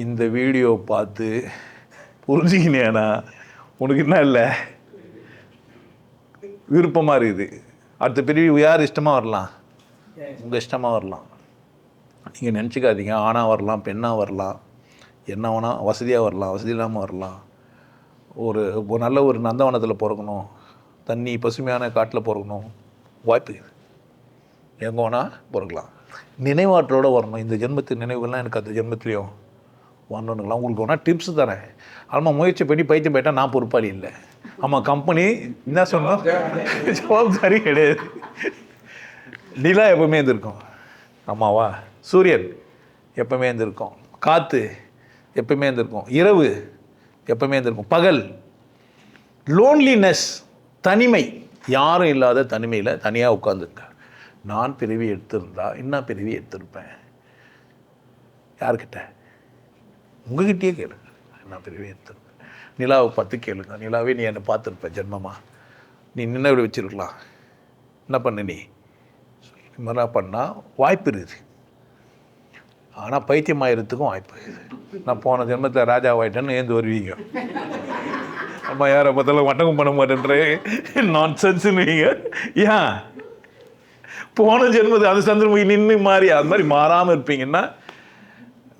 இந்த வீடியோ பார்த்து புரிஞ்சுக்கினேனா உனக்கு என்ன இல்லை விருப்பமாக இருக்குது. அடுத்த பிரிவு யார் இஷ்டமாக வரலாம், உங்கள் இஷ்டமாக வரலாம். நீங்கள் நினச்சிக்காதீங்க ஆணாக வரலாம், பெண்ணாக வரலாம், என்ன வேணால், வசதியாக வரலாம், வசதி இல்லாமல் வரலாம். ஒரு நல்ல ஒரு நந்தவனத்தில் பிறக்கணும், தண்ணி பசுமையான காட்டில் பிறக்கணும், வாய்ப்பு எங்கே வேணால் பிறக்கலாம். நினைவாற்றோடு வரணும். இந்த ஜென்மத்து நினைவுகள்லாம் எனக்கு அந்த ஜென்மத்துலேயும் வரணுங்களா. உங்களுக்கு வேணால் டிப்ஸ் தரேன். ஆமாம், முயற்சி பண்ணி பைத்தியம் போயிட்டால் நான் பொறுப்பாளி இல்லை. ஆமாம், கம்பெனி என்ன சொன்னோம், ஜவாப்தாரி கிடையாது. நிலா எப்பவுமே இருந்திருக்கும், ஆமாவா. சூரியன் எப்பவுமே இருந்திருக்கும், காற்று எப்பவுமே இருந்திருக்கும், இரவு எப்பவுமே இருந்திருக்கும், பகல். லோன்லினஸ், தனிமை, யாரும் இல்லாத தனிமையில் தனியாக உட்காந்துருக்க. நான் பிறவி எடுத்திருந்தா என்ன பிறவி எடுத்திருப்பேன்? யார்கிட்ட? உங்ககிட்டயே கேளுங்க. என்ன பிறவி எடுத்திருப்பேன்? நிலாவை பார்த்து கேளுங்க. நிலாவே நீ என்னை பார்த்துருப்ப ஜென்மமா, நீ நினைவு வச்சுருக்கலாம். என்ன பண்ண நீ? இது மாதிரிலாம் பண்ணால் வாய்ப்பு இருக்குது. ஆனால் பைத்தியமாகிறதுக்கும் வாய்ப்பு இருக்குது. நான் போன ஜென்மத்தில் ராஜாவாயிட்டேன்னு ஏந்து வருவீங்க. அம்மா யாரை பார்த்தாலும் வட்டகம் பண்ண மாட்டேன்றே நான் சென்ஸுன்னுவீங்க. ஏன் போன ஜென்மத்துக்கு அது சந்திரமுகி நின்று மாறி அது மாதிரி மாறாமல் இருப்பீங்கன்னா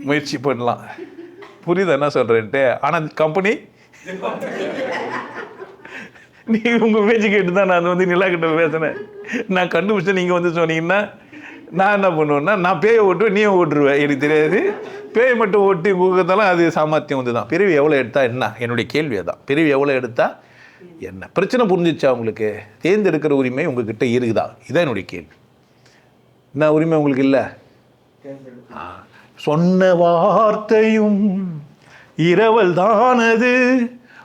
முயற்சி பண்ணலாம். புரியுது என்ன சொல்கிறேன்ட்டு? ஆனால் கம்பெனி நீங்கள் உங்கள் பேச்சு கேட்டு தான் நான் வந்து நிலா கிட்ட பேசினேன். நான் கண்டுபிடிச்சேன். நீங்கள் வந்து சொன்னீங்கன்னா நான் என்ன பண்ணுவேன்னா, நான் பேயை ஓட்டுவேன், நீயும் ஓட்டுருவேன். எனக்கு தெரியாது. பேயை மட்டும் ஓட்டி கொடுக்கறதாலும் அது சாமர்த்தியம் வந்து தான். பிரிவு எவ்வளோ எடுத்தால் என்ன? என்னுடைய கேள்வி அதான். பிரிவு எவ்வளோ எடுத்தால் என்ன? பிரச்சனை புரிஞ்சிச்சா உங்களுக்கு? தேர்ந்தெடுக்கிற உரிமை உங்ககிட்ட இருக்குதா? இதான் என்னுடைய கேள்வி. என்ன உரிமை உங்களுக்கு இல்லை? சொன்ன வார்த்தையும் இரவல் தானது,